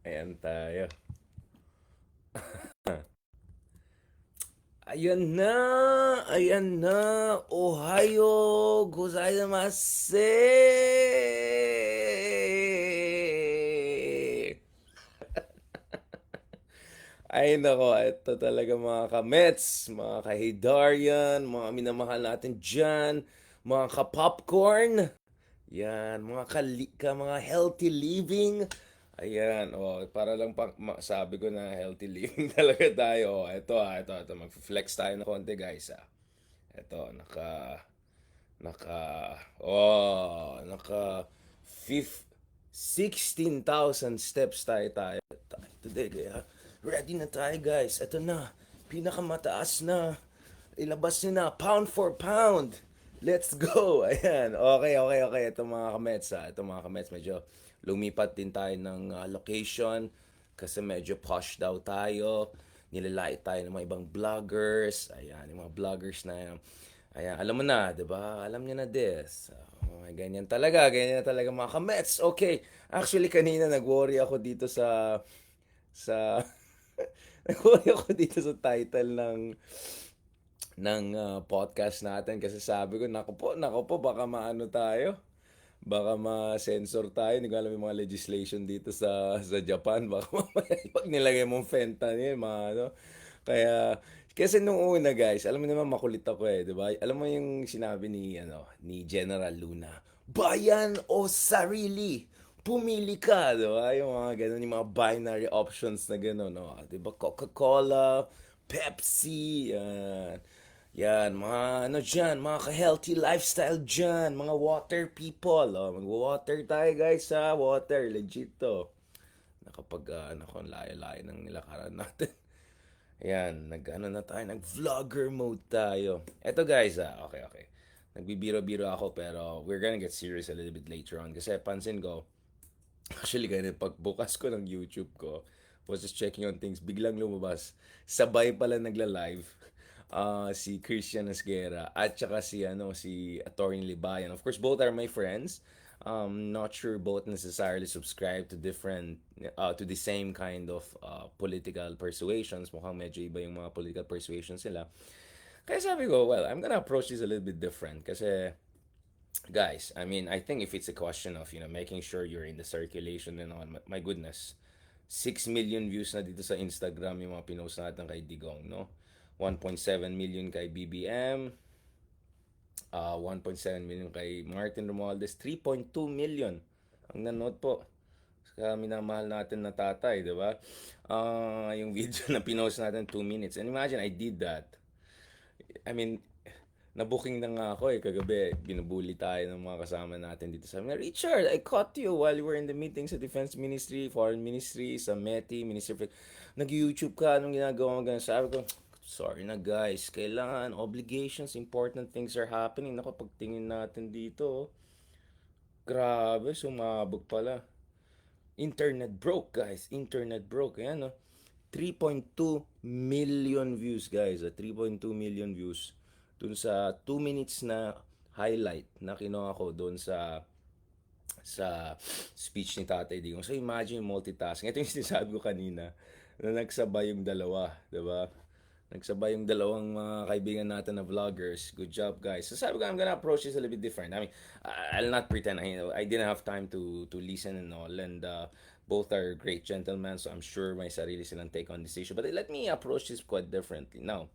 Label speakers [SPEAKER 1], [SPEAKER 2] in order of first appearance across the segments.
[SPEAKER 1] Ayan tayo. Ayan na! Ayan na! Ohayo gozaimasu! Ay nako, ito talaga mga ka-Mets, mga ka-Hidarian, mga minamahal natin dyan, mga ka-popcorn. Yan, mga healthy living. Ayan, para lang sabi ko na healthy living talaga tayo. Ito. Mag-flex tayo na konti, guys, ah. Ito, naka fifth 16,000 steps tayo today. Kaya, ready na tayo, guys. Ito na, pinakamataas na. Ilabas nyo na, pound for pound. Let's go! Ayan, okay. Ito mga kamets, ha. Ito mga kamets, medyo lumipat din tayo ng location kasi medyo posh daw tayo. Nilalait tayo ng mga ibang vloggers. Ayan, yung mga vloggers na yan. Ayan, alam mo na, 'di ba? Alam niyo na this. Ganyan talaga mga kamets. Okay. Actually kanina nag-worry ako dito sa nag-worry ako dito sa title ng podcast natin kasi sabi ko, naku po, baka maano tayo. Baka ma-censor tayo. Hindi ko alam yung mga legislation dito sa Japan. Baka mamaya pag nilagay mong fentanyl, mga ano. Kaya, kasi nung una guys, alam mo naman makulit ako eh, di ba? Alam mo yung sinabi ni General Luna, bayan o sarili? Pumili ka, di ba? Yung mga ganun, yung mga binary options na ganun, no? Di ba? Coca-Cola, Pepsi, yan. Yan, mga ano dyan, mga ka-healthy lifestyle dyan, mga water people. Oh, mag-water tayo guys ha, water, legit to. Nakapag, ang layo-layo ng nilakaran natin. Ayan, nag-ano na tayo, nag-vlogger mode tayo. Eto guys, okay. Nagbibiro-biro ako pero we're gonna get serious a little bit later on. Kasi pansin ko, actually ganun, pagbukas ko ng YouTube ko, was just checking on things, biglang lumabas. Sabay pala nagla-live si Christian Esguerra at saka si Attorney Libayan. Of course, both are my friends. Not sure both necessarily subscribe to to the same kind of political persuasions. Mukhang medyo iba yung mga political persuasions sila. Kaya sabi ko, well, I'm gonna approach this a little bit different kasi guys, I mean, I think if it's a question of, making sure you're in the circulation and all, my goodness, 6 million views na dito sa Instagram yung mga pinost natin kay Digong, no? 1.7 million kay BBM, 1.7 million kay Martin Romualdez, 3.2 million ang nanood po sa minamahal natin na tatay, di ba? Yung video na pinost natin 2 minutes. And imagine, I did that. I mean, na-booking na nga ako eh. Kagabi, binubuli tayo ng mga kasama natin dito. Sabi na, Richard, I caught you while you were in the meeting sa Defense Ministry, Foreign Ministry, sa METI, Ministry of... Nag-YouTube ka, anong ginagawa mo ganun? Sabi ko, sorry na guys, kailangan, obligations, important things are happening. Naku, pagtingin natin dito, grabe, sumabog pala. Internet broke, guys. Internet broke. Ayan, no? 3.2 million views, guys. 3.2 million views. Dun sa 2 minutes na highlight na kinuha ko doon sa speech ni Tatay Digong. So imagine multitasking. Ito yung sinasabi ko kanina na nagsabay yung dalawa, 'di ba? Nagsabay yung dalawang mga kaibigan natin na vloggers. Good job, guys. So sabi ko, I'm gonna approach this a little bit different. I mean, I'll not pretend. I didn't have time to listen and all. And both are great gentlemen, so I'm sure may sarili silang take on this issue. But let me approach this quite differently. Now,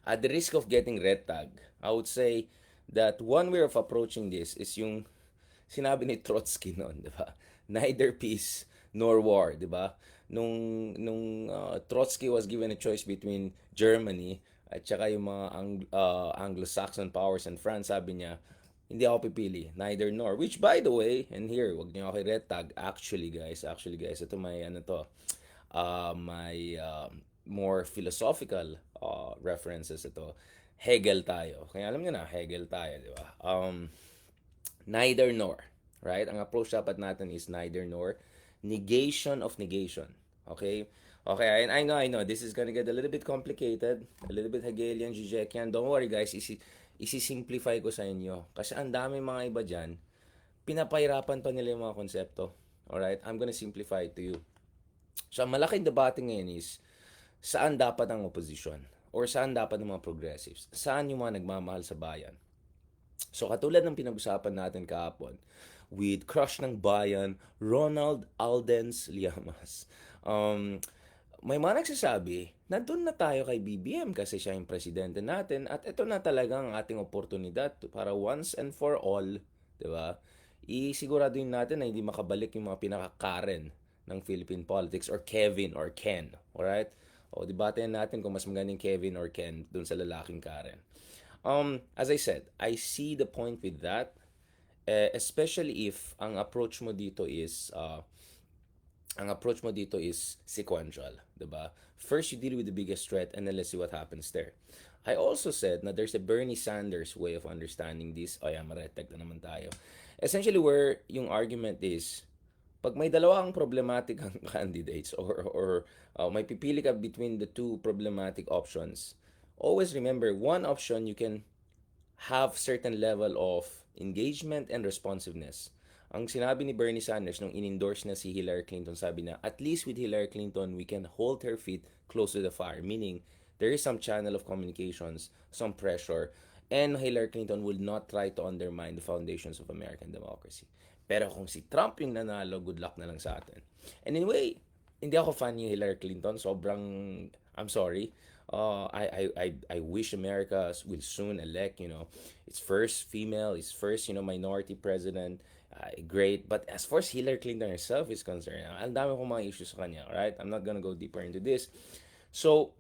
[SPEAKER 1] at the risk of getting red tag, I would say that one way of approaching this is yung sinabi ni Trotsky noon, di ba? Neither peace nor war, di ba? Nung Trotsky was given a choice between Germany at saka yung mga Anglo-Saxon powers and France, sabi niya, hindi ako pipili, neither nor. Which by the way, and here, wag niyo ako red tag, actually guys, ito may ano to, may more philosophical references ito. Hegel tayo. Kaya alam niyo na, Hegel tayo, di ba? Neither nor. Right? Ang approach dapat natin is neither nor. Negation of negation. Okay? Okay, I know. This is gonna get a little bit complicated. A little bit Hegelian, Zizekian. Don't worry guys, isi-simplify ko sa inyo. Kasi ang dami mga iba dyan, pinapahirapan pa nila yung mga konsepto. Alright? I'm gonna simplify it to you. So, ang malaking debate ngayon is, saan dapat ang opposition? Or saan dapat ang mga progressives? Saan yung mga nagmamahal sa bayan? So, katulad ng pinag-usapan natin kahapon, with Crush ng Bayan, Ronald Aldens Llamas. May mga nagsasabi na doon na tayo kay BBM kasi siya yung presidente natin at ito na talaga ang ating oportunidad para once and for all, di ba? Isiguraduhin natin na hindi makabalik yung mga pinaka-Karen ng Philippine politics or Kevin or Ken, alright? O debatehan natin kung mas magaling Kevin or Ken doon sa lalaking Karen. As I said, I see the point with that, especially if ang approach mo dito is sequential, 'di ba? First you deal with the biggest threat and then let's see what happens there. I also said na there's a Bernie Sanders way of understanding this. Oh yeah, maretag na naman tayo. Essentially where yung argument is, pag may dalawang problematic ang candidates or may pipili ka between the two problematic options, always remember one option you can have certain level of engagement and responsiveness. Ang sinabi ni Bernie Sanders nung in-endorse na si Hillary Clinton, sabi na, at least with Hillary Clinton, we can hold her feet close to the fire. Meaning, there is some channel of communications, some pressure, and Hillary Clinton will not try to undermine the foundations of American democracy. Pero kung si Trump yung nanalo, good luck na lang sa atin. And anyway, hindi ako fan ni Hillary Clinton. Sobrang, I'm sorry. I wish America will soon elect, its first female, its first, minority president. Great. But as far as Hillary Clinton herself is concerned, ang dami kong mga issues sa kanya, right? I'm not gonna go deeper into this. So,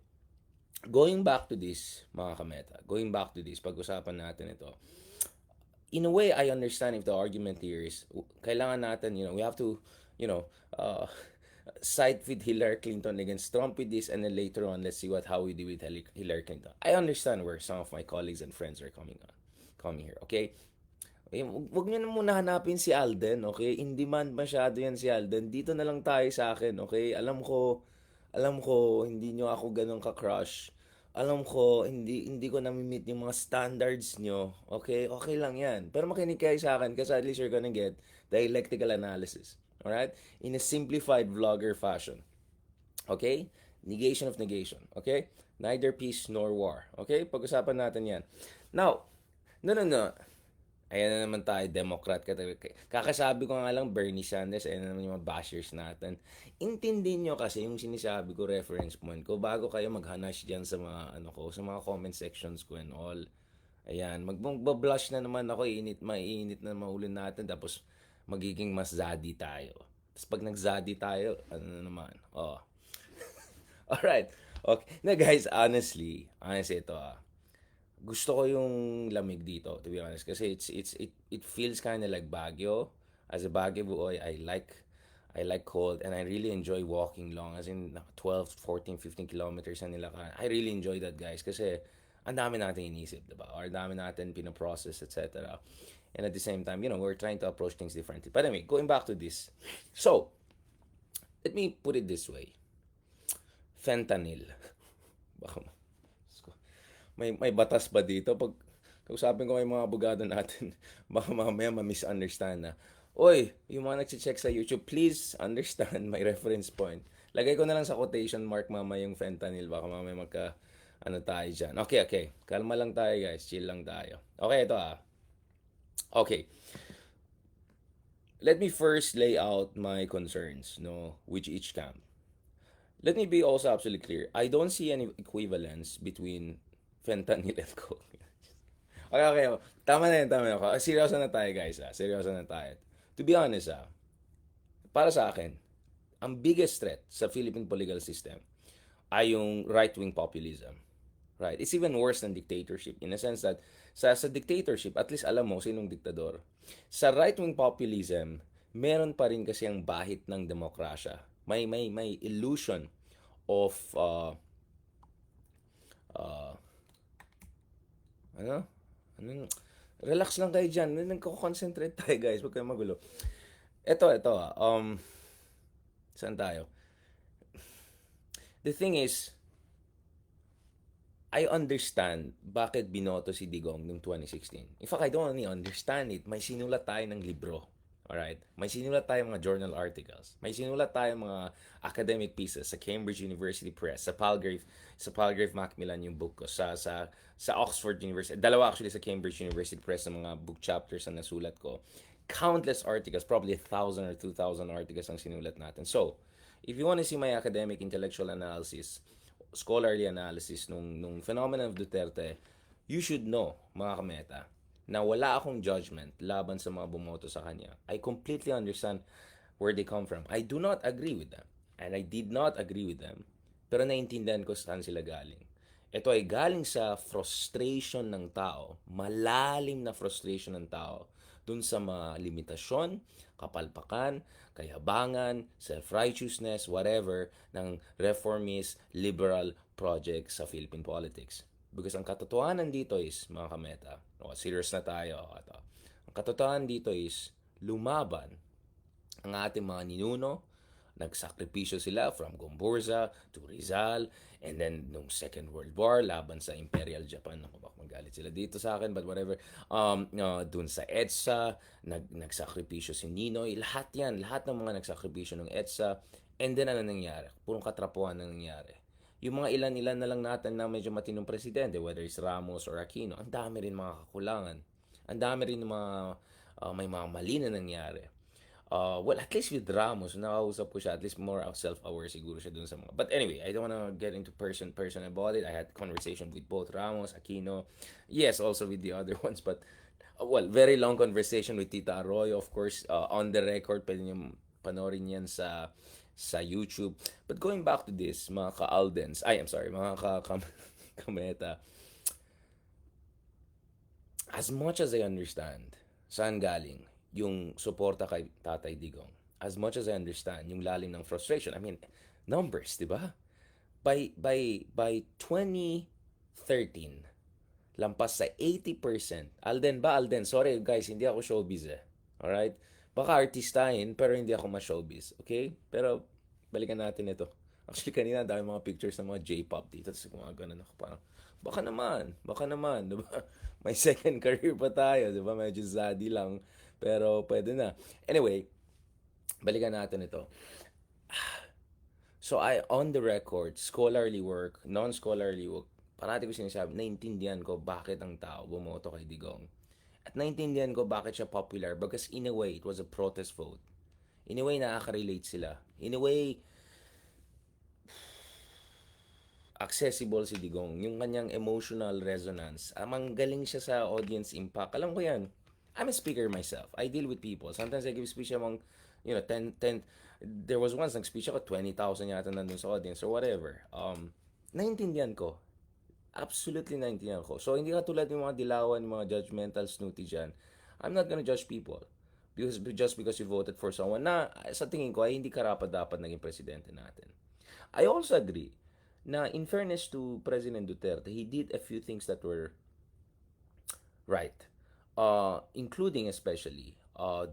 [SPEAKER 1] going back to this, mga kameta, pag-usapan natin ito. In a way, I understand if the argument here is, kailangan natin, we have to, uh, side with Hillary Clinton against Trump with this, and then later on, let's see how we deal with Hillary Clinton. I understand where some of my colleagues and friends are coming here, okay? Huwag nyo na muna hanapin si Alden, okay? In demand masyado yan si Alden. Dito na lang tayo sa akin, okay? Alam ko, hindi nyo ako ganun ka-crush. Alam ko, hindi ko nami-meet yung mga standards nyo. Okay? Okay lang yan. Pero makinig kayo sa akin kasi at least you're gonna get dialectical analysis. Alright? In a simplified vlogger fashion. Okay? Negation of negation. Okay? Neither peace nor war. Okay? Pag-usapan natin yan. Now, no. Ayan na naman tayo, Democrat ka. Kakasabi ko nga lang, Bernie Sanders, ayan na naman yung mga bashers natin. Intindihin nyo kasi yung sinasabi ko, reference point ko, bago kayo maghanash dyan sa mga, sa mga comment sections ko and all. Ayan, magbablush na naman ako, mainit na maulin natin, tapos magiging mas zadi tayo. Tapos pag nag-zadi tayo, ano na naman, Alright. Okay. Na guys, honestly ito gusto ko yung lamig dito, to be honest, kasi it feels kind of like Baguio. As a Baguio boy, I like cold and I really enjoy walking long, as in 12, 14, 15 kilometers na nila ka. I really enjoy that, guys, kasi ang dami natin inisip, diba? Or dami natin pinoprocess, etc. And at the same time, we're trying to approach things differently. But anyway, going back to this. So, let me put it this way. Fentanyl. Baka may batas ba dito? Pag kausapin ko may mga abogado natin, baka mamaya ma-misunderstand na. Oy, yung mga nagche-check sa YouTube, please understand my reference point. Lagay ko na lang sa quotation mark mamaya yung fentanyl. Baka mamaya tayo dyan. Okay. Kalma lang tayo, guys. Chill lang tayo. Okay, ito Okay. Let me first lay out my concerns, with each camp. Let me be also absolutely clear. I don't see any equivalence between fentanyl and coke. Okay. Tama na yun. Seryoso na tayo, guys. Seryoso na tayo. To be honest, para sa akin, ang biggest threat sa Philippine political system ay yung right-wing populism. Right? It's even worse than dictatorship in a sense that sa dictatorship, at least alam mo sinong diktador. Sa right-wing populism, meron pa rin kasi ang bahit ng demokrasya. May illusion of relax lang kayo dyan. Nagko-concentrate tayo, guys. Huwag kayong magulo. Ito, saan tayo? The thing is, I understand bakit binoto si Digong noong 2016. In fact, I don't only understand it. May sinulat tayo ng libro. Alright? May sinulat tayong mga journal articles. May sinulat tayong mga academic pieces sa Cambridge University Press, sa Palgrave Macmillan yung book ko, sa Oxford University. Dalawa actually sa Cambridge University Press ng mga book chapters na nasulat ko. Countless articles, probably 1,000 or 2,000 articles ang sinulat natin. So, if you want to see my academic intellectual analysis, scholarly analysis nung phenomenon of Duterte, you should know, mga kameta, na wala akong judgment laban sa mga bumoto sa kanya. I completely understand where they come from. I do not agree with them. And I did not agree with them. Pero naiintindihan ko saan sila galing. Ito ay galing sa frustration ng tao, malalim na frustration ng tao, dun sa mga limitasyon, kapalpakan, kayabangan, self-righteousness, whatever, ng reformist, liberal project sa Philippine politics. Because ang katotohanan dito is, mga kameta, serious na tayo. Ang katotohanan dito is, lumaban ang ating mga ninuno, nagsakripisyo sila from Gomburza to Rizal, and then nung Second World War, laban sa Imperial Japan. Naku, baka magalit sila dito sa akin, but whatever. Dun sa EDSA, nagsakripisyo si Ninoy. Lahat yan, lahat ng mga nagsakripisyo ng EDSA. And then ano nangyari? Purong katrapuhan na nangyari. Yung mga ilan-ilan na lang natin na medyo matinong presidente, whether it's Ramos or Aquino, ang dami rin mga kakulangan. Ang dami rin may mga mali na nangyari. Well, at least with Ramos, nakausap ko siya, at least more self-aware siguro siya dun sa mga. But anyway, I don't wanna get into person about it. I had conversation with both Ramos, Aquino, yes, also with the other ones, but well, very long conversation with Tita Arroyo, of course, on the record, pwede niyo panoorin yan sa YouTube. But going back to this, mga ka-Aldens, I'm sorry, mga kameta, as much as I understand saan galing yung suporta kay Tatay Digong, as much as I understand yung lalim ng frustration, I mean, numbers, di ba? By 2013, lampas sa 80%. Alden, sorry guys, hindi ako showbiz eh. Alright? Baka artistahin, pero hindi ako ma-showbiz. Okay? Pero, balikan natin ito. Actually, kanina, dami mga pictures ng mga J-pop dito. Tapos mga ganun ako parang, baka naman, di ba? May second career pa tayo, di ba? Medyo zaddy lang. Pero, pwede na. Anyway, balikan natin ito. So, on the record, scholarly work, non-scholarly work, parati ko sinasabi, naintindihan ko bakit ang tao bumoto kay Digong. At naintindihan ko bakit siya popular because in a way, it was a protest vote. In a way, nakaka-relate sila. In a way, accessible si Digong. Yung kanyang emotional resonance. Amang galing siya sa audience impact. Alam ko yan. I'm a speaker myself. I deal with people. Sometimes I give speech among, 10. There was once nag-speech ako, 20,000 yata nandun sa audience or whatever. Naintindihan ko. Absolutely naintindihan ko. So, hindi ka tulad ng mga dilawan, mga judgmental snooty dyan. I'm not gonna judge people. Just because you voted for someone na sa tingin ko ay hindi karapat dapat naging presidente natin. I also agree na in fairness to President Duterte, he did a few things that were right. Including especially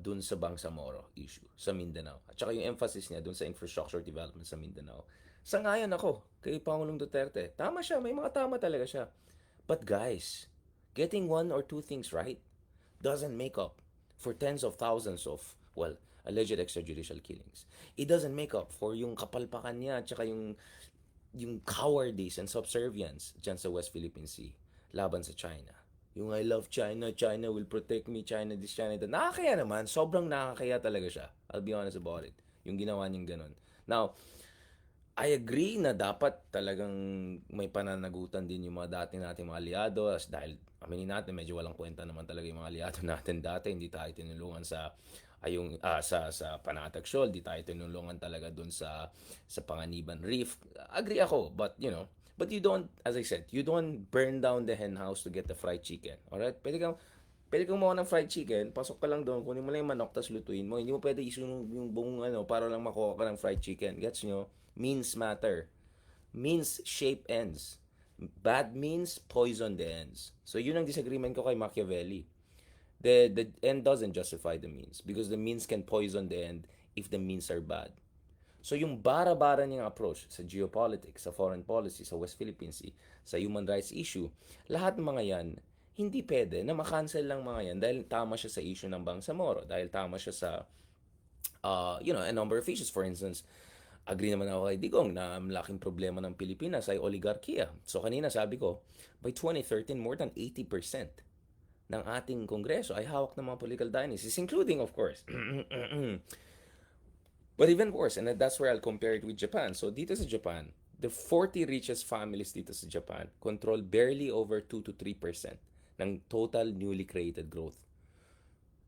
[SPEAKER 1] dun sa Bangsamoro issue sa Mindanao. At saka yung emphasis niya dun sa infrastructure development sa Mindanao. Sangayon ako kay Pangulong Duterte. Tama siya, may mga tama talaga siya. But guys, getting one or two things right doesn't make up for tens of thousands of, well, alleged extrajudicial killings. It doesn't make up for yung kapalpakan niya at saka yung cowardice and subservience dyan sa West Philippine Sea laban sa China. Yung I love China, China will protect me, China this, China that. Nakakaya naman, sobrang nakakaya talaga siya. I'll be honest about it. Yung ginawa niyang ganun. Now, I agree na dapat talagang may pananagutan din yung mga dati nating mga aliado dahil aminin natin medyo walang kwenta naman talaga yung mga aliado natin dati, hindi tayo tinulungan sa Panatag Shoal, hindi tayo tinulungan talaga dun sa Panganiban Reef. Agree ako, but you don't, as I said, you don't burn down the hen house to get the fried chicken. Alright? Pwede kang mawa ng fried chicken, pasok ka lang doon, kunin mo lang yung manok, tapos lutuin mo. Hindi mo pwede isunog yung buong para lang makuha ka ng fried chicken. Gets nyo? Means matter. Means shape ends. Bad means poison the ends. So yun ang disagreement ko kay Machiavelli. The end doesn't justify the means because the means can poison the end if the means are bad. So yung bara-bara niyang approach sa geopolitics, sa foreign policy, sa West Philippine Sea, sa human rights issue, lahat ng mga yan, Hindi pwede na makancel lang mga yan dahil tama siya sa issue ng Bangsamoro, dahil tama siya sa a number of issues. For instance, agree naman ako kay Digong na malaking problema ng Pilipinas ay oligarkiya. So kanina sabi ko, by 2013, more than 80% ng ating kongreso ay hawak ng mga political dynasties, including, of course, but even worse, and that's where I'll compare it with Japan. So dito sa Japan, the 40 richest families dito sa Japan control barely over 2 to 3% ng total newly created growth.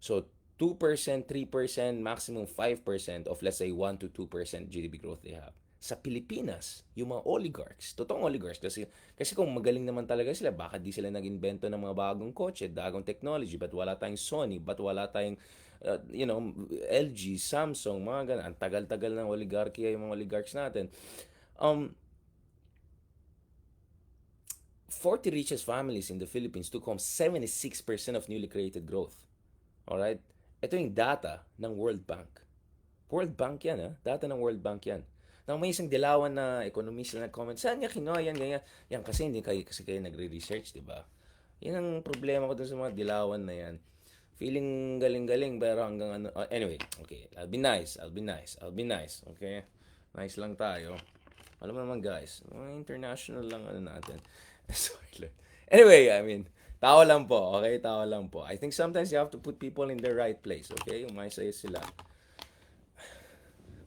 [SPEAKER 1] So 2%, 3%, maximum 5% of let's say 1 to 2% GDP growth they have. Sa Pilipinas, yung mga oligarchs, totoong oligarchs, kasi kung magaling naman talaga sila, baka di sila nag-invento ng mga bagong kotse, bagong technology, but wala tayong Sony, but wala tayong LG, Samsung, mga ganun. Ang tagal-tagal ng oligarchy yung mga oligarchs natin. Um, 40 richest families in the Philippines took home 76% of newly created growth. Alright? Ito yung data ng World Bank. World Bank yan, ha? Data ng World Bank yan. Nang may isang dilawan na economist na nag-comment, saan niya kinuha yan, ganyan. Yan kasi hindi kayo, kasi kayo nagre-research, di ba? Yan ang problema ko dun sa mga dilawan na yan. Feeling galing-galing, pero hanggang ano, anyway, okay, I'll be nice, okay? Nice lang tayo. Alam mo naman guys, mga international lang ano natin. Sorry lang. Anyway, I mean, tao lang po, okay? Tao lang po. I think sometimes you have to put people in the right place, okay? Yung may sayo sila.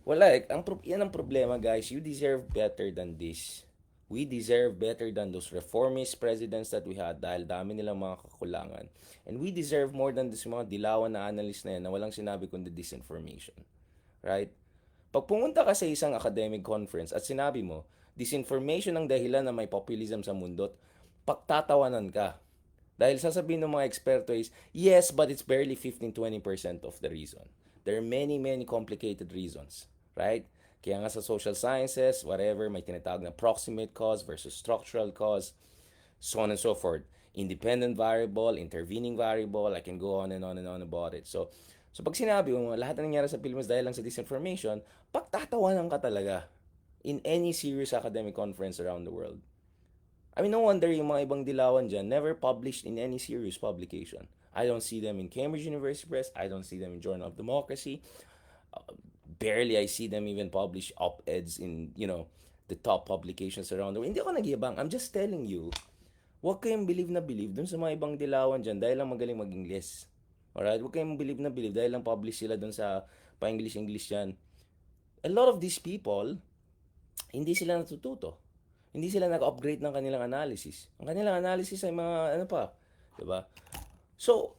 [SPEAKER 1] Wala eh. Yan ang problema, guys. You deserve better than this. We deserve better than those reformist presidents that we had dahil dami nilang mga kakulangan. And we deserve more than this mga dilawan na analyst na yan na walang sinabi kundi disinformation. Right? Pag pumunta ka sa isang academic conference at sinabi mo, disinformation ang dahilan na may populism sa mundo, pagtatawanan ka. Dahil sasabihin ng mga eksperto is, yes, but it's barely 15-20% of the reason. There are many, many complicated reasons. Right? Kaya nga sa social sciences, whatever, may tinatawag na proximate cause versus structural cause, so on and so forth. Independent variable, intervening variable, I can go on and on and on about it. So pag sinabi mo, lahat na nangyari sa Pilipinas dahil lang sa disinformation, pagtatawanan ka talaga in any serious academic conference around the world. I mean, no wonder yung mga ibang dilawan dyan never published in any serious publication. I don't see them in Cambridge University Press. I don't see them in Journal of Democracy. Barely I see them even publish op-eds in, the top publications around the world. Hindi ako nag-iibang. I'm just telling you, huwag kayong believe na believe dun sa mga ibang dilawan dyan dahil lang magaling mag-English. Alright? Huwag kayong believe na believe dahil lang publish sila dun sa pa-English-English dyan. A lot of these people, hindi sila natututo. Hindi sila nag-upgrade ng kanilang analysis. Ang kanilang analysis ay mga, ano pa, diba? So,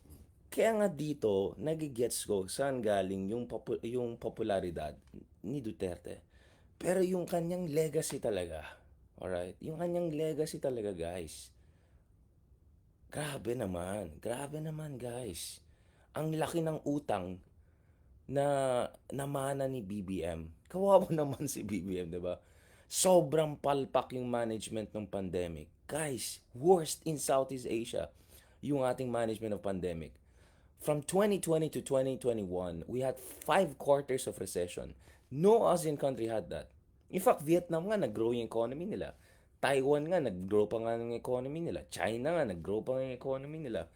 [SPEAKER 1] kaya nga dito, nagigets ko saan galing yung popularidad ni Duterte. Pero yung kanyang legacy talaga, alright? Yung kanyang legacy talaga, guys. Grabe naman, guys. Ang laki ng utang na namana ni BBM. Kawawa naman si BBM, di ba? Sobrang palpak yung management ng pandemic. Guys, worst in Southeast Asia yung ating management of pandemic. From 2020 to 2021, we had 5 quarters of recession. No Asian country had that. In fact, Vietnam nga nag-grow yung economy nila. Taiwan nga nag-grow pa nga ng economy nila. China nga nag-grow pa nga ng economy nila.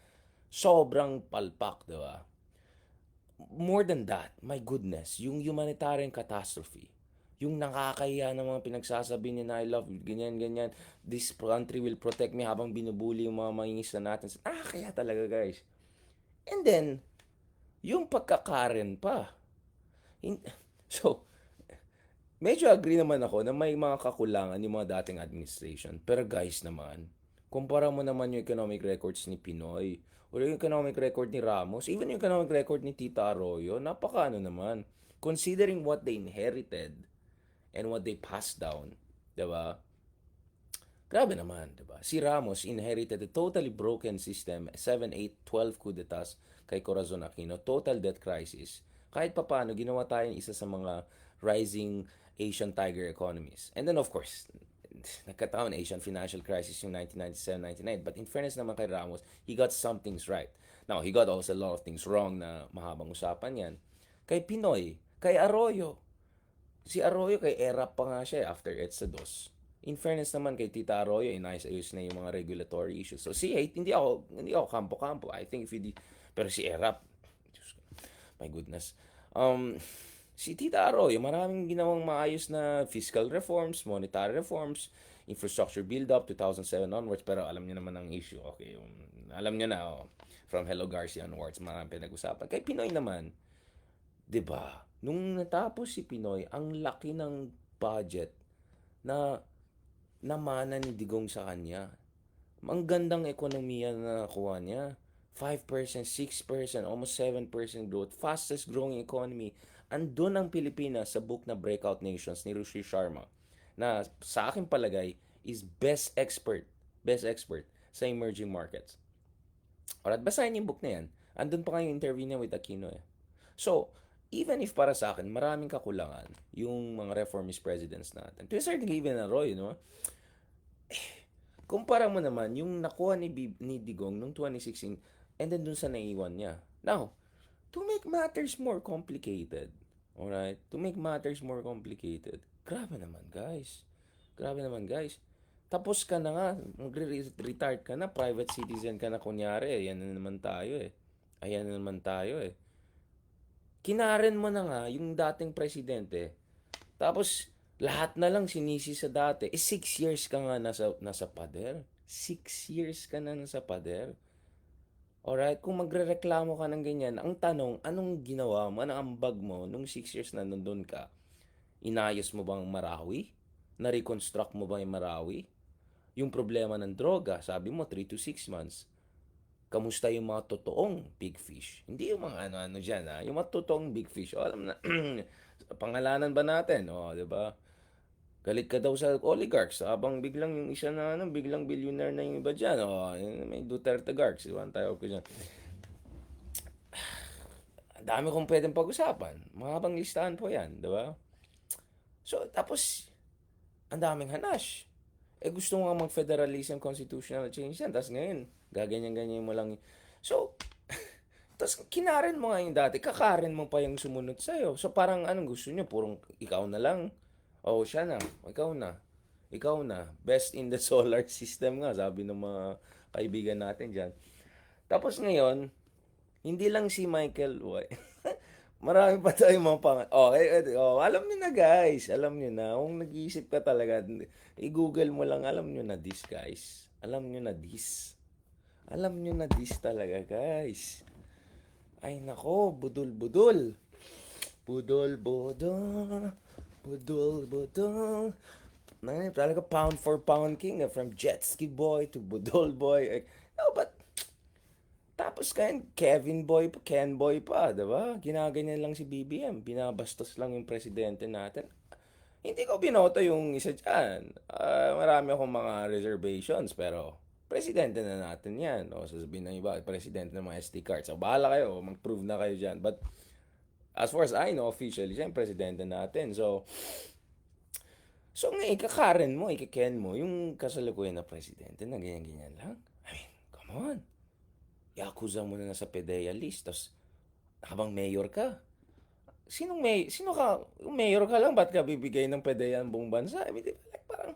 [SPEAKER 1] Sobrang palpak, di ba? More than that, my goodness, yung humanitarian catastrophe, yung nakakahiya ng mga pinagsasabi niya na I love you, ganyan, this country will protect me habang binubuli yung mga mangingisda natin. Kaya talaga, guys. And then, yung pagkakaren pa. So, medyo agree naman ako na may mga kakulangan yung mga dating administration. Pero guys naman, kumpara mo naman yung economic records ni Pinoy o yung economic record ni Ramos, even yung economic record ni Tita Arroyo, napakaano naman. Considering what they inherited and what they passed down, diba? Grabe naman, diba? Si Ramos inherited a totally broken system, 7, 8, 12 coup d'etats kay Corazon Aquino, total debt crisis. Kahit papano, ginawa tayong isa sa mga rising Asian tiger economies. And then of course, nagkataon Asian financial crisis yung 1997-99. But in fairness naman kay Ramos, he got some things right. Now, he got also a lot of things wrong na mahabang usapan yan. Kay Pinoy, kay Arroyo. Si Arroyo kay ERAP pa nga siya after EDSA 2. In fairness naman kay Tita Arroyo, inayos-ayos na yung mga regulatory issues. So si 8, hindi ako kampo-kampo. I think if you di, pero si Erap, my goodness. Si Tita Arroyo, maraming ginawang maayos na fiscal reforms, monetary reforms, infrastructure build-up, 2007 onwards. Pero alam niyo naman ang issue. Okay, alam niyo na, from Hello Garcia onwards, maraming pinag-usapan. Kay Pinoy naman, 'di ba? Nung natapos si Pinoy, ang laki ng budget na namana ni Digong sa kanya. Ang gandang ekonomiya na nakuha niya. 5%, 6%, almost 7% growth. Fastest growing economy. Andun ang Pilipinas sa book na Breakout Nations ni Rushi Sharma na sa akin palagay is best expert sa emerging markets. Alright, basahin yung book na yan. Andun pa nga yung interview niya with Aquino eh. So, even if para sa akin, maraming kakulangan yung mga reformist presidents natin. To a certain even na Roy, no? Kumpara mo naman yung nakuha ni Digong noong 2016 and then dun sa naiwan niya. Now, to make matters more complicated, alright? To make matters more complicated, grabe naman guys. Grabe naman guys. Tapos ka na nga, retired ka na, private citizen ka na kunyari. Ayan na naman tayo eh. Ayan na naman tayo eh. Kinaren mo na nga yung dating presidente. Tapos, lahat na lang sinisi sa dati. 6 years ka nga nasa pader. 6 years ka na nasa pader. Alright, kung magrereklamo ka ng ganyan, ang tanong, anong ginawa mo? Anong ambag mo nung 6 years na nandun ka? Inayos mo bang Marawi? Na-reconstruct mo ba yung Marawi? Yung problema ng droga, sabi mo 3 to 6 months. Kamusta yung mga totoong big fish? Hindi yung mga ano-ano dyan, ha? Yung mga totoong big fish. O, alam na, pangalanan ba natin? O, di ba? Galit ka daw sa oligarchs. Habang biglang yung isa na, biglang billionaire na yung iba dyan. O, may Duterte garks. Diba? Ang tayo ko dyan. Ang dami kong pwedeng pag-usapan. Mahabang listahan po yan, di ba? So, tapos, ang daming hanash. Gusto mo nga mag-federalism constitutional change yan. Tapos ngayon, gaganyan-ganyan mo lang. So, tapos kinaren mo nga yung dati, kakaren mo pa yung sumunod sa'yo. So parang anong gusto nyo? Purong ikaw na lang. Oh, siya na. Ikaw na. Ikaw na. Best in the solar system nga, sabi ng mga kaibigan natin dyan. Tapos ngayon, hindi lang si Michael Uy. Marami pa tayong mga alam niyo na guys. Alam niyo na. Kung nag-iisip ka talaga, i-google mo lang. Alam niyo na this guys. Alam niyo na this. Alam niyo na this talaga guys. Ay nako, budol-budol. Budol-budol. Budol-budol. Talaga pound for pound king. From jet ski boy to budol boy. No, but tapos Kevin Boy pa, Ken Boy pa, 'di ba? Ginaganyan lang si BBM, binabastos lang yung presidente natin. Hindi ko binoto yung isa diyan. Marami akong mga reservations pero presidente na natin 'yan. O sasabihin ng iba, presidente ng mga SD cards. So bahala kayo, mag-prove na kayo diyan. But as far as I know, officially siya yung presidente natin. So ngayon, ikakaren mo, ikiken mo yung kasalukuyan na presidente na ganyan-ganyan lang. I mean, come on. Yakuza mo na sa PDEA list. Tapos, habang mayor ka, sino ka, yung mayor ka lang, ba't ka bibigay ng PDEA ang buong bansa? I mean, like, parang,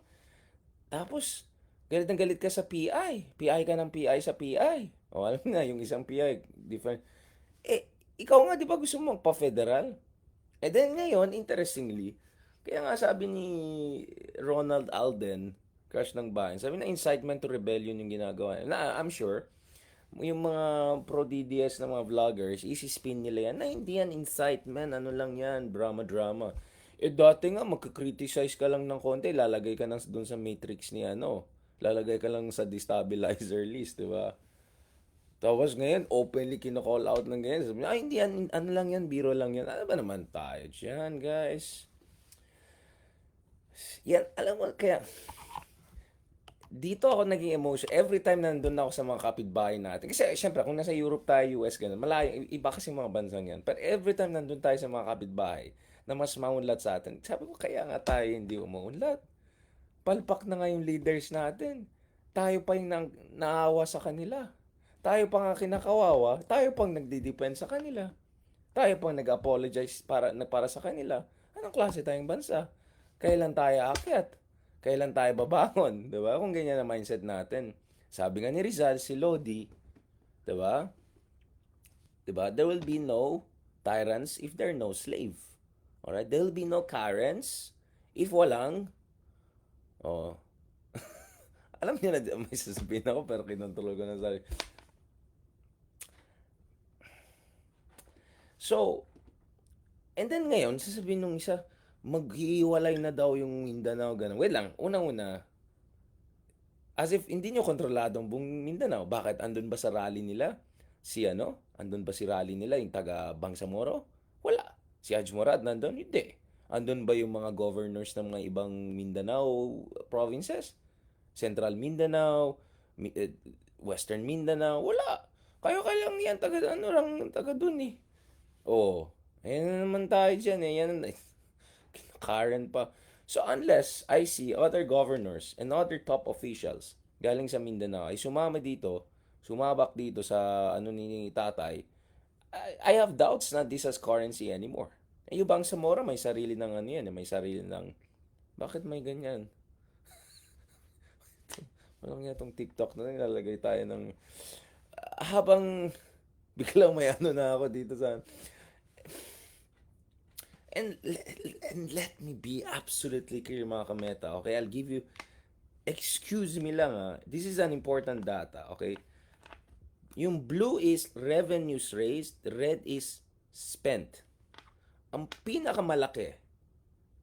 [SPEAKER 1] tapos, galit na galit ka sa PI. PI ka ng PI sa PI. O, alam na, yung isang PI, different. Ikaw nga, di ba gusto mo magpa-federal? Then ngayon, interestingly, kaya nga sabi ni Ronald Alden, crush ng bayan, sabi na incitement to rebellion yung ginagawa. Na, I'm sure, yung mga pro-DDS na mga vloggers, isi-spin nila yan na hindi yan incitement, ano lang yan, drama-drama. Dati nga, magka-criticize ka lang ng konti, lalagay ka lang doon sa matrix ni lalagay ka lang sa destabilizer list, di ba? Tapos ngayon, openly kino-call out ng ganyan. Sabi niya, hindi yan, ano lang yan, biro lang yan. Ano ba naman tayo dyan, guys? Yan, alam mo, kaya, dito ako naging emotion every time nandun ako sa mga kapitbahay natin. Kasi syempre, kung nasa Europe tayo, US, ganun, malayo, iba kasi mga bansang yan. Pero every time nandun tayo sa mga kapitbahay na mas maunlad sa atin, sabi ko, kaya nga tayo hindi umuunlad. Palpak na nga yung leaders natin. Tayo pa yung naawa sa kanila. Tayo pa nga kinakawawa. Tayo pang nagdi-defend sa kanila. Tayo pang nag-apologize para sa kanila. Anong klase tayong bansa? Kailan tayo aakyat? kailan tayo babangon, 'di ba? Kung ganyan ang mindset natin. Sabi nga ni Rizal, si Lodi, 'di ba? 'Di ba? There will be no tyrants if there are no slave. Alright? There will be no Karens if walang oh, alam niyo na may sasabihin ako pero kinontrol ko na sarili. So, and then ngayon, sasabihin nung isa, maghihiwalay na daw yung Mindanao, ganun. Wait lang, unang-una, as if hindi nyo kontrolado ang buong Mindanao. Bakit? Andun ba sa rally nila? Si ano? Andun ba si rally nila, yung taga Bangsamoro? Wala. Si Haj Murad nandun? Hindi. Andun ba yung mga governors ng mga ibang Mindanao provinces? Central Mindanao, Western Mindanao? Wala. Kayo lang yan, taga ano lang, taga dun eh. Oo. Ayan na naman tayo dyan eh. Yan, Karen pa. So unless I see other governors and other top officials galing sa Mindanao ay sumama dito, sumabak dito sa ano ni tatay, I have doubts na this has currency anymore. Eh, yung Bang Samora may sarili ng ano yan, may sarili ng, bakit may ganyan? Walang nga itong TikTok na nilalagay tayo ng, habang biglang may ano na ako dito sa, and, and let me be absolutely clear mga kameta, okay? I'll give you, excuse me lang this is an important data, okay? Yung blue is revenues raised, red is spent. Ang pinakamalaki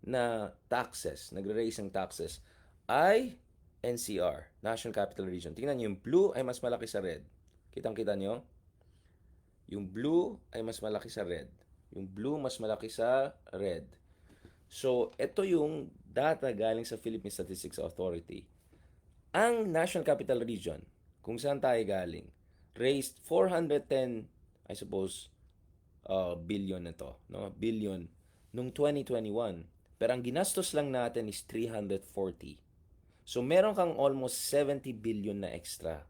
[SPEAKER 1] na taxes, nagre-raise ng taxes, ay NCR, National Capital Region. Tingnan nyo, yung blue ay mas malaki sa red. Kitang-kita nyo? Yung blue ay mas malaki sa red. Yung blue mas malaki sa red. So, ito yung data galing sa Philippine Statistics Authority. Ang National Capital Region, kung saan tayo galing, raised 410, I suppose, billion na to, no? Billion, nung 2021. Pero ang ginastos lang natin is 340. So, meron kang almost 70 billion na extra.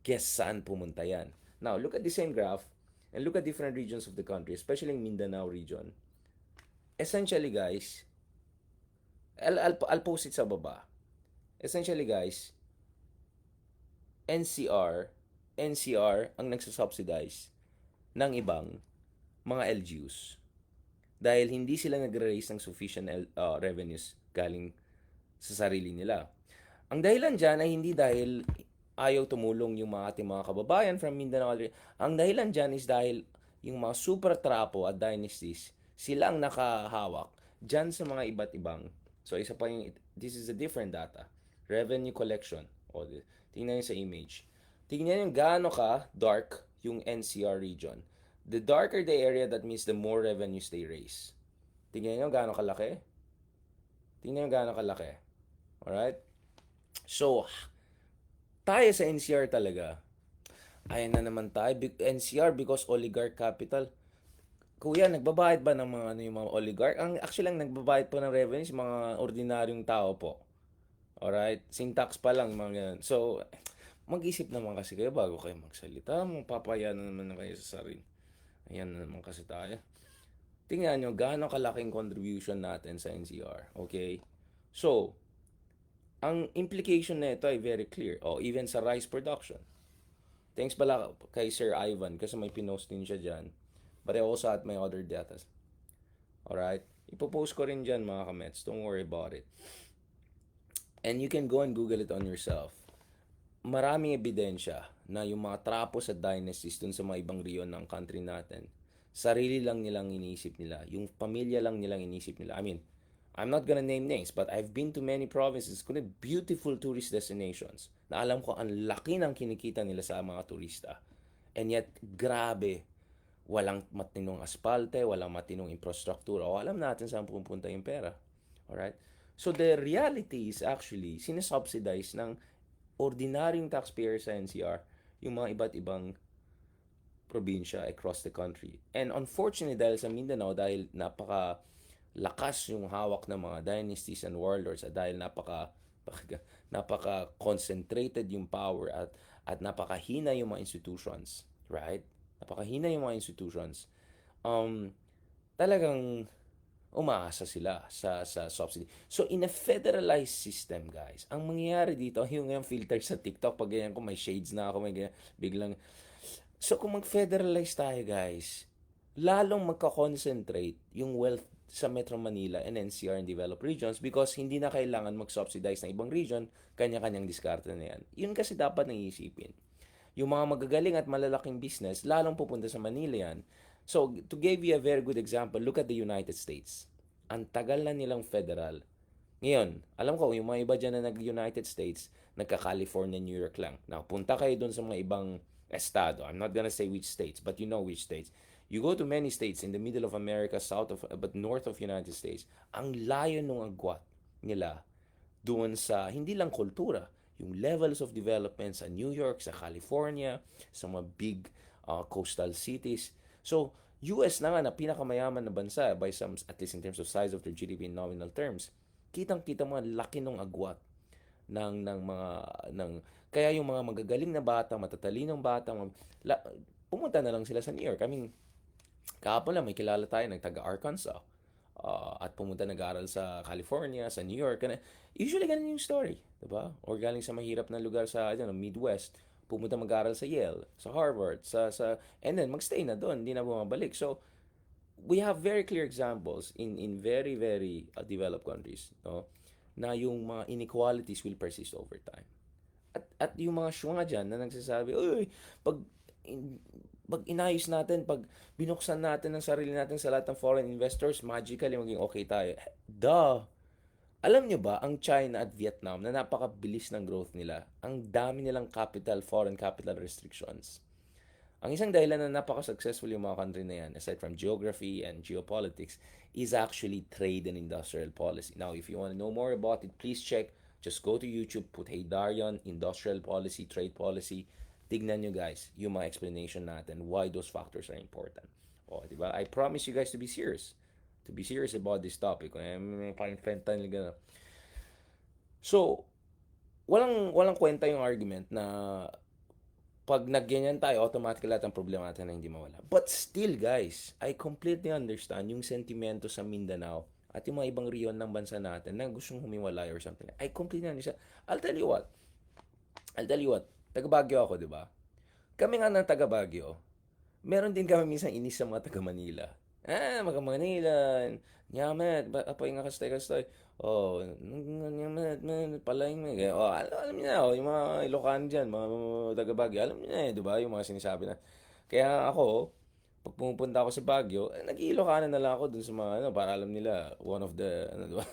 [SPEAKER 1] Kaya saan pumunta yan? Now, look at the same graph and look at different regions of the country, especially in Mindanao region. Essentially, guys, I'll post it sa baba. Essentially, guys, NCR, NCR ang nagsasubsidize ng ibang mga LGUs dahil hindi sila nagre-raise ng sufficient revenues galing sa sarili nila. Ang dahilan dyan ay hindi dahil ayaw tumulong yung mga ating mga kababayan from Mindanao. Ang dahilan dyan is dahil yung mga super trapo at dynasties, sila ang nakahawak dyan sa mga iba't ibang. So, isa pa yung, this is a different data. Revenue collection. O, tingnan nyo sa image. Tingnan nyo gaano ka dark yung NCR region. The darker the area, that means the more revenues they raise. Tingnan nyo gaano kalaki. Tingnan nyo gaano kalaki. Alright? So, tayo sa NCR talaga. Ayan na naman tayo. NCR because oligarch capital. Kuya, nagbabayad ba ng mga, ano, yung mga oligarch? Ang actually lang nagbabayad po ng revenues, mga ordinaryong tao po. Alright? Syntax pa lang, mga ganun. So, mag-isip naman kasi kayo bago kayo magsalita. Papaya na naman na kayo sa sarili. Ayan na naman kasi tayo. Tingnan nyo, gaano kalaking contribution natin sa NCR. Okay? So, ang implication na ito ay very clear. O, even sa rice production. Thanks pala kay Sir Ivan kasi may pinost din siya dyan. But I also had my other data. Alright? Ipopost ko rin dyan mga kamets. Don't worry about it. And you can go and Google it on yourself. Maraming ebidensya na yung mga trapos at dynasties dun sa mga ibang riyon ng country natin, sarili lang nilang iniisip nila. Yung pamilya lang nilang iniisip nila. I mean, I'm not gonna name names, but I've been to many provinces, kundi beautiful tourist destinations, na alam ko ang laki ng kinikita nila sa mga turista. And yet, grabe, walang matinong aspalte, walang matinong infrastruktura, o alam natin saan pupunta yung pera. Alright? So, the reality is actually, sinesubsidize ng ordinaryong taxpayer sa NCR yung mga iba't ibang probinsya across the country. And unfortunately, dahil sa Mindanao, dahil napaka-lakas yung hawak ng mga dynasties and warlords at dahil napaka-concentrated yung power at napakahina yung mga institutions, right? Napakahina yung mga institutions. Talagang umaasa sila sa subsidy. So, in a federalized system, guys, ang mangyayari dito, yung filter sa TikTok, pag ganyan ko, may shades na ako, may ganyan, biglang. So, kung mag-federalize tayo, guys, lalong magka-concentrate yung wealth sa Metro Manila and NCR and developed regions because hindi na kailangan mag-subsidize ng ibang region, kanya-kanyang diskarte na yan. Yun kasi dapat naisipin. Yung mga magagaling at malalaking business, lalong pupunta sa Manila yan. So, to give you a very good example, look at the United States. Ang tagal na nilang federal. Ngayon, alam ko, yung mga iba dyan na nag-United States, nagka-California, New York lang. Punta kayo dun sa mga ibang estado. I'm not gonna say which states, but you know which states. You go to many states in the middle of America, but north of United States. Ang layo nung agwat nila doon sa hindi lang kultura, yung levels of development sa New York, sa California, sa mga big coastal cities. So, US na nga na pinakamayaman na bansa by some, at least in terms of size of their GDP in nominal terms, kitang-kita mo ang laki ng agwat ng mga ng kaya yung mga magagaling na bata, matatalinong bata, pumunta na lang sila sa New York. I mean, kahapon lang may kilala tayo ng taga Arkansas. At pumunta nag-aaral sa California, sa New York. Usually ganun yung story, 'di ba? Or galing sa mahirap na lugar sa Midwest, pumunta mag-aaral sa Yale, sa Harvard, and then magstay na doon, hindi na bumabalik. So, we have very clear examples in very very developed countries, no? Na yung mga inequalities will persist over time. At yung mga syunga dyan na nagsasabi, uy, pag in, pag inayos natin, pag binuksan natin ang sarili natin sa lahat ng foreign investors, magically maging okay tayo. Duh! Alam nyo ba, ang China at Vietnam na napakabilis ng growth nila, ang dami nilang foreign capital restrictions. Ang isang dahilan na napaka-successful yung mga country na yan, aside from geography and geopolitics, is actually trade and industrial policy. Now, if you want to know more about it, please check. Just go to YouTube, put Hey Darion, industrial policy, trade policy. Tignan nyo guys, yung mga explanation natin, why those factors are important. O, di ba? I promise you guys to be serious. To be serious about this topic. May parang fentanyl gano'n. So, walang kwenta yung argument na pag nagyanyan tayo, automatically lahat ng problema natin na hindi mawala. But still, guys, I completely understand yung sentimento sa Mindanao at yung mga ibang riyon ng bansa natin na gustong humiwalay or something. I completely understand. I'll tell you what. Taga Baguio ako, di ba? Kami nga ng taga Baguio, meron din kami minsan inis sa mga taga Manila. Mga Manila, nyamet, apoy nga kastay-kastay. Oh, nyamet, man, palaing mo. Oh, alam niyo na, yung mga Ilocano dyan, mga taga Baguio, alam niyo na di ba? Yung mga sinasabi na. Kaya ako, pag pumupunta ako sa Baguio, nag-Ilocano na lang ako dun sa mga, para alam nila, one of the, di ba?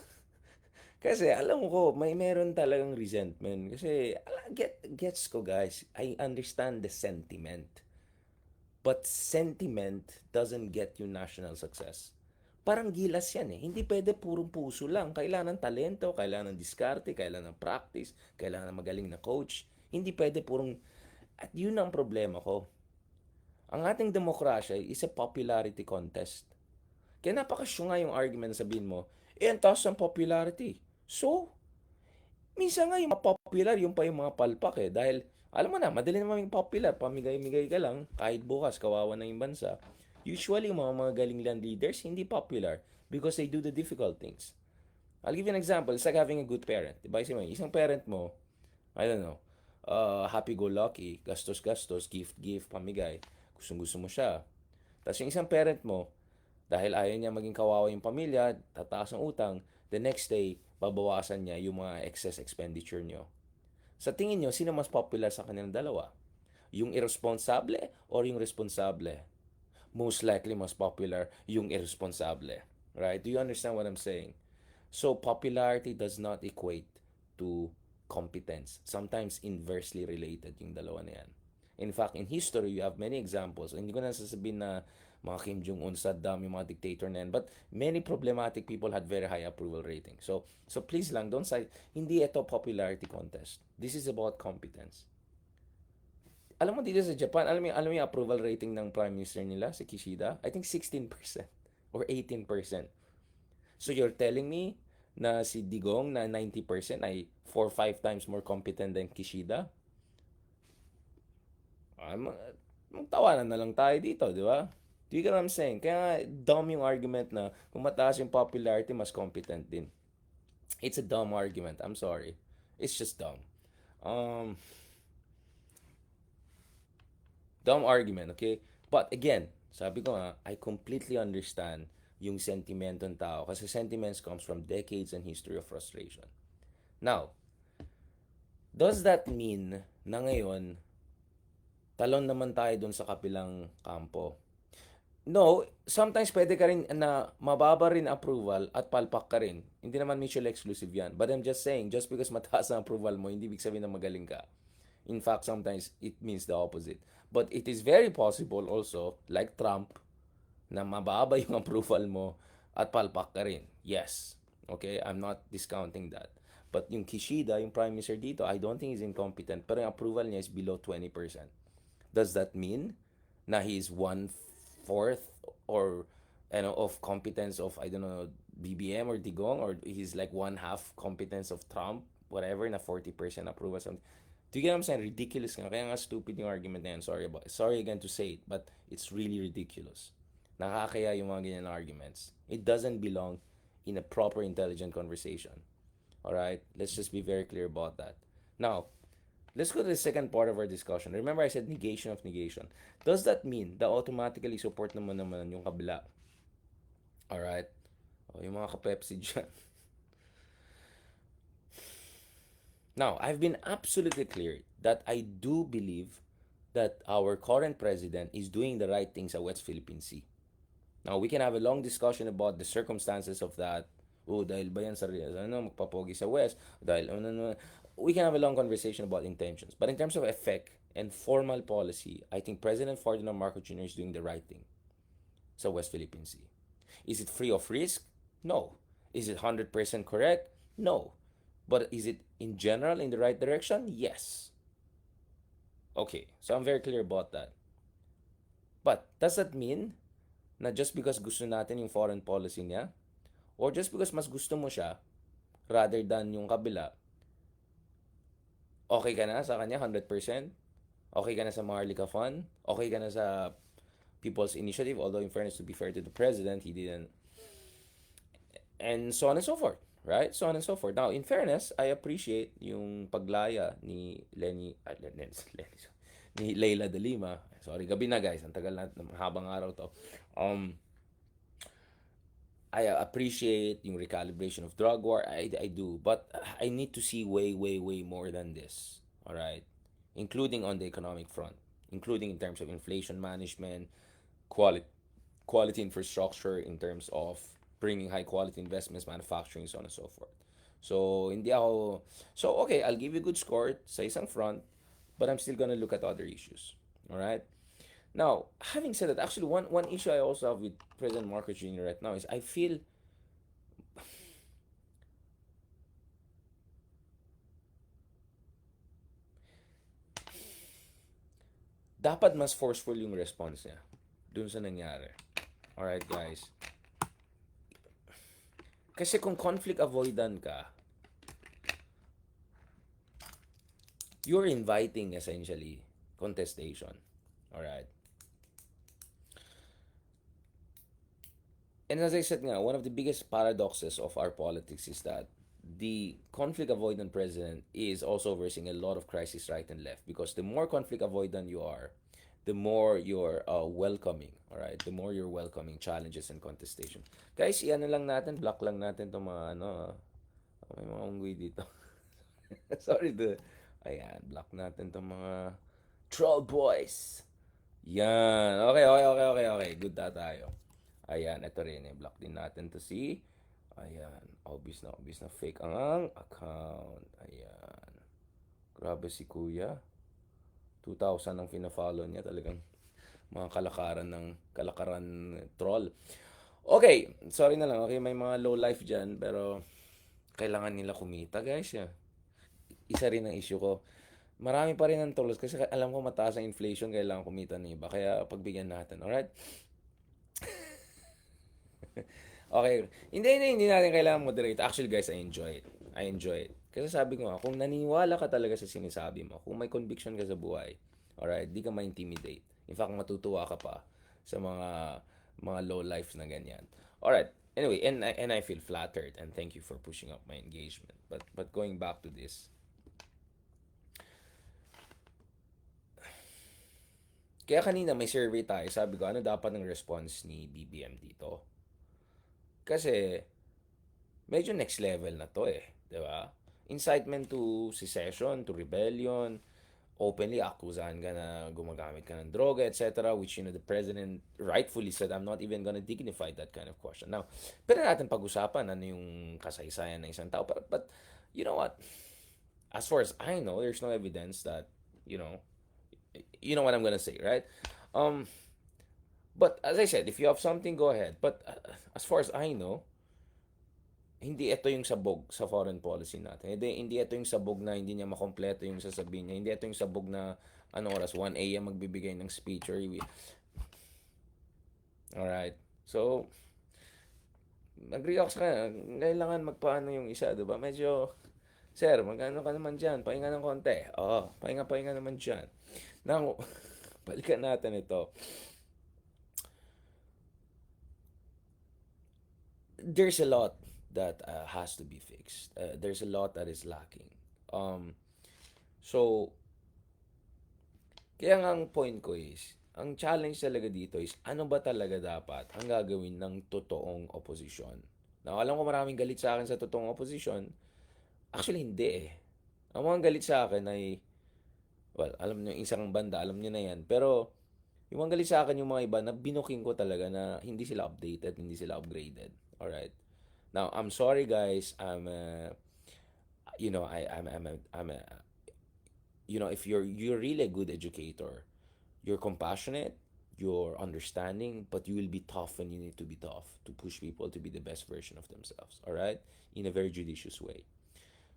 [SPEAKER 1] Kasi alam ko, may meron talagang resentment. Kasi, gets ko guys, I understand the sentiment. But sentiment doesn't get you national success. Parang gilas yan eh. Hindi pwede purong puso lang. Kailangan ng talento, kailangan ng diskarte, kailangan ng practice, kailangan ng magaling na coach. Hindi pwede purong. At yun ang problema ko. Ang ating demokrasya is a popularity contest. Kaya napakasyo nga yung argument sabihin mo, ang taas ng popularity. So, minsan nga yung popular, yung pa yung mga palpak eh. Dahil, alam mo na, madali naman yung popular. Pamigay-migay ka lang, kahit bukas, kawawa na yung bansa. Usually, yung mga galing land leaders, hindi popular because they do the difficult things. I'll give you an example. It's like having a good parent. Diba? Isang parent mo, I don't know, happy-go-lucky, gastos-gastos, gift-gift, pamigay. Gustong-gusto mo siya. Tapos yung isang parent mo, dahil ayaw niya maging kawawa yung pamilya, tataas ng utang, the next day, babawasan niya yung mga excess expenditure niyo. Sa tingin niyo, sino mas popular sa kanilang dalawa? Yung irresponsible or yung responsable? Most likely, mas popular yung irresponsible. Right? Do you understand what I'm saying? So, popularity does not equate to competence. Sometimes inversely related yung dalawa na yan. In fact, in history, you have many examples. Hindi ko na sasabihin na mga Kim Jong-un, Saddam, yung mga dictator na yan. But many problematic people had very high approval rating. So please lang, don't say, hindi ito popularity contest. This is about competence. Alam mo dito sa Japan, alam mo yung approval rating ng Prime Minister nila, si Kishida? I think 16% or 18%. So you're telling me na si Digong na 90% ay 4-5 times more competent than Kishida? Magtawanan na lang tayo dito, di ba? Do you get what I'm saying? Kaya nga, dumb yung argument na kung mataas yung popularity, mas competent din. It's a dumb argument. I'm sorry. It's just dumb. Um, Dumb argument, okay? But again, sabi ko nga, I completely understand yung sentimento ng tao kasi sentiments comes from decades and history of frustration. Now, does that mean na ngayon, talon naman tayo dun sa kapilang kampo? No, sometimes pwede ka rin na mababa rin approval at palpak ka rin. Hindi naman mutually exclusive yan. But I'm just saying, just because mataas ang approval mo, hindi ibig sabihin na magaling ka. In fact, sometimes it means the opposite. But it is very possible also, like Trump, na mababa yung approval mo at palpak ka rin. Yes. Okay? I'm not discounting that. But yung Kishida, yung prime minister dito, I don't think he's incompetent. Pero yung approval niya is below 20%. Does that mean na he is one-fourth or of competence of, I don't know, BBM or Digong, or he's like one-half competence of Trump, whatever, na 40% approval, something? Do you get what I'm saying? Ridiculous nga. Kaya nga stupid yung argument na yan. Sorry again to say it, but it's really ridiculous. Nakakaya yung mga ganyan arguments. It doesn't belong in a proper intelligent conversation. Alright? Let's just be very clear about that. Now, let's go to the second part of our discussion. Remember I said negation of negation. Does that mean that automatically support naman yung kabila? Alright? O, yung mga ka-Pepsi dyan. Now, I've been absolutely clear that I do believe that our current president is doing the right things at West Philippine Sea. Now, we can have a long discussion about the circumstances of that. Oh, dahil ba yan sa magpapogi sa West? Dahil, we can have a long conversation about intentions. But in terms of effect and formal policy, I think President Ferdinand Marcos Jr. is doing the right thing sa West Philippine Sea. Is it free of risk? No. Is it 100% correct? No. But is it in general in the right direction? Yes. Okay, so I'm very clear about that. But does that mean na just because gusto natin yung foreign policy niya, or just because mas gusto mo siya rather than yung kabila, okay ka na sa kanya 100%? Okay ka na sa Maharlika Fund? Okay ka na sa People's Initiative? Although in fairness, to be fair to the president, he didn't. And so on and so forth. Right? So on and so forth. Now, in fairness, I appreciate yung paglaya ni ni Leila de Lima. Sorry, gabi na guys. Ang tagal na, habang araw to. I appreciate yung recalibration of drug war. I do. But I need to see way more than this. Alright? Including on the economic front. Including in terms of inflation management, quality infrastructure, in terms of bringing high quality investments, manufacturing, so on and so forth. So, hindi ako... So, okay, I'll give you a good score sa isang front, but I'm still gonna look at other issues. Alright? Now, having said that, actually, one issue I also have with President Marcos Jr. right now is I feel... dapat mas forceful yung response niya dun sa nangyari. Alright, guys? Kasi kung conflict avoidant ka, you're inviting essentially contestation. Alright? And as I said nga, one of the biggest paradoxes of our politics is that the conflict avoidant president is also versing a lot of crisis right and left, because the more conflict avoidant you are, the more you're welcoming, alright? The more you're welcoming challenges and contestation. Guys, iyan lang natin, block lang natin itong mga may mga unggoy dito. Sorry to, ayan, block natin itong mga troll boys. Yan, okay. Good na tayo. Ayan, ito rin, block din natin to see. Ayan, obvious na fake ang account. Ayan. Grabe si kuya. 2,000 ang fina-follow niya, talagang mga kalakaran troll. Okay, sorry na lang. Okay, may mga low life dyan, pero kailangan nila kumita, guys. Isa rin ang issue ko. Marami pa rin ang trolls kasi alam ko mataas ang inflation, kailangan kumita ng iba. Kaya pagbigyan natin, alright? Okay. Hindi natin kailangan moderate. Actually, guys, I enjoy it. Kasi sabi ko nga, kung naniniwala ka talaga sa sinasabi mo, kung may conviction ka sa buhay, alright, di ka ma-intimidate. In fact, matutuwa ka pa sa mga low lives na ganyan. Alright. Anyway, and I feel flattered and thank you for pushing up my engagement. But going back to this, kaya kanina may survey tayo, sabi ko, ano dapat ng response ni BBM dito? Kasi medyo next level na to eh, 'di ba? Incitement to secession, to rebellion, openly akusahan ka na gumagamit ka ng droga, etc. Which, the president rightfully said, I'm not even gonna dignify that kind of question. Now, pwede natin pag-usapan ano yung kasaysayan ng isang tao. But you know what? As far as I know, there's no evidence that, you know, you know what I'm gonna say, right? Um, but as I said, if you have something, go ahead. But as far as I know, hindi ito yung sabog sa foreign policy natin. Hindi ito yung sabog na hindi niya makompleto yung sasabihin niya. Hindi ito yung sabog na ano oras, 1 a.m. magbibigay ng speech or alright. So, nag-react ka. Kailangan magpaano yung isa, diba? Medyo, sir, magano ka naman dyan? Pahinga ng konti. Oo, pahinga naman dyan. Now, balikan natin ito. There's a lot that has to be fixed. There's a lot that is lacking. So, kaya nga ang point ko is, ang challenge talaga dito is, ano ba talaga dapat ang gagawin ng totoong oposisyon? Now, alam ko maraming galit sa akin sa totoong oposisyon. Actually, hindi eh. Ang mga galit sa akin ay, well, alam niyo, isang banda, alam niyo na yan. Pero, yung mga galit sa akin, yung mga iba, na binuking ko talaga na hindi sila updated, hindi sila upgraded. Alright? Now, I'm sorry guys, you know, I'm a, if you're really a good educator, you're compassionate, you're understanding, but you will be tough when you need to be tough to push people to be the best version of themselves. All right, in a very judicious way.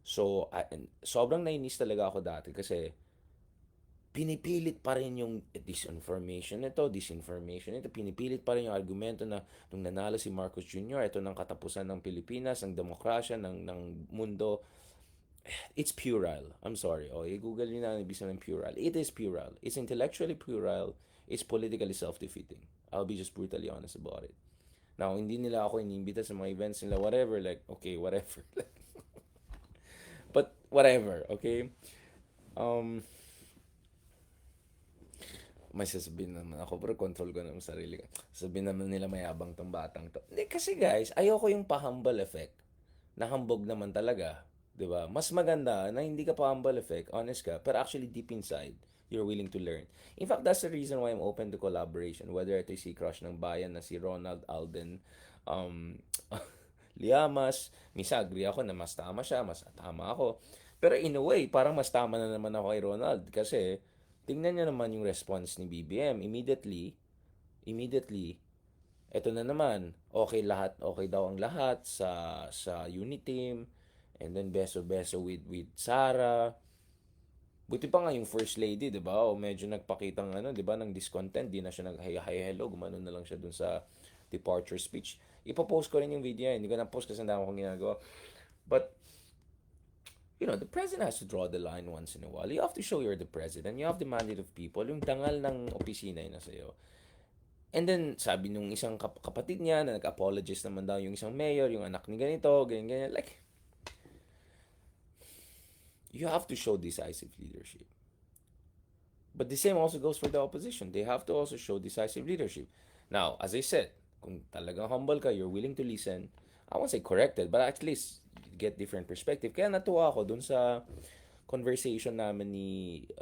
[SPEAKER 1] So, sobrang nainis talaga ako dati kasi pinipilit pa rin yung disinformation ito, pinipilit pa rin yung argumento na nung nanalo si Marcos Jr., ito ng katapusan ng Pilipinas, ng demokrasya, ng mundo. It's puerile. I'm sorry. Oh, i-google nyo na ibig sabihin ng puerile. It is puerile. It's intellectually puerile. It's politically self-defeating. I'll be just brutally honest about it. Now, hindi nila ako inimbita sa mga events nila, whatever, like, okay, whatever. But, whatever, okay? Um, may sasabihin naman ako, pero control ko naman sarili ko. Sasabihin naman nila mayabang tong batang to. Hindi, kasi guys, ayoko yung pa-humble effect. Nahambog naman talaga. 'Di ba? Mas maganda na hindi ka pa humble effect, honest ka, pero actually deep inside, you're willing to learn. In fact, that's the reason why I'm open to collaboration. Whether ito si crush ng bayan na si Ronald Alden, um, Liamas, misa agree ako na mas tama siya, mas tama ako. Pero in a way, parang mas tama na naman ako kay Ronald kasi tingnan niyo naman yung response ni BBM. Immediately, eto na naman, okay lahat, okay daw ang lahat sa unit team, and then beso-beso with Sarah. Buti pa nga yung first lady, 'di ba? O medyo nagpakitang 'di ba, ng discontent, di na siya nag-hi hello, gumano na lang siya dun sa departure speech. Ipo-post ko rin yung video, hindi ko na-post kasi ang dami kong ginagawa. But the president has to draw the line once in a while. You have to show you're the president. You have the mandate of people. Yung dangal ng opisina yun na sa'yo. And then, sabi nung isang kapatid niya na nag-apologize naman daw yung isang mayor, yung anak ni ganito, ganyan. Like, you have to show decisive leadership. But the same also goes for the opposition. They have to also show decisive leadership. Now, as I said, kung talagang humble ka, you're willing to listen, I won't say corrected, but at least get different perspective. Kaya natuwa ako dun sa conversation namin ni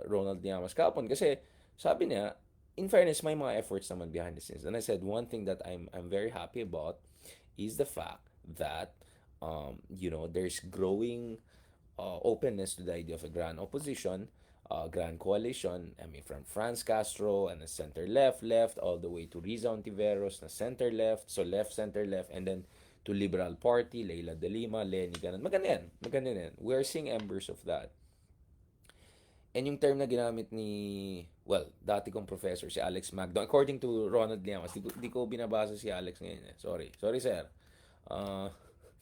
[SPEAKER 1] Ronald Llamas kahapon kasi sabi niya, in fairness, may mga efforts naman behind the scenes. And I said, one thing that I'm very happy about is the fact that there's growing openness to the idea of a grand opposition, grand coalition. I mean, from Franz Castro and the center left, all the way to Riza Ontiveros na center left, so left, center left, and then to Liberal Party, Leila de Lima, Lenny, ganun. Maganda yan. We are seeing embers of that. And yung term na ginamit ni, well, dati kong professor, si Alex Magdo, according to Ronald Llamas, di ko binabasa si Alex ngayon eh. Sorry sir. Uh,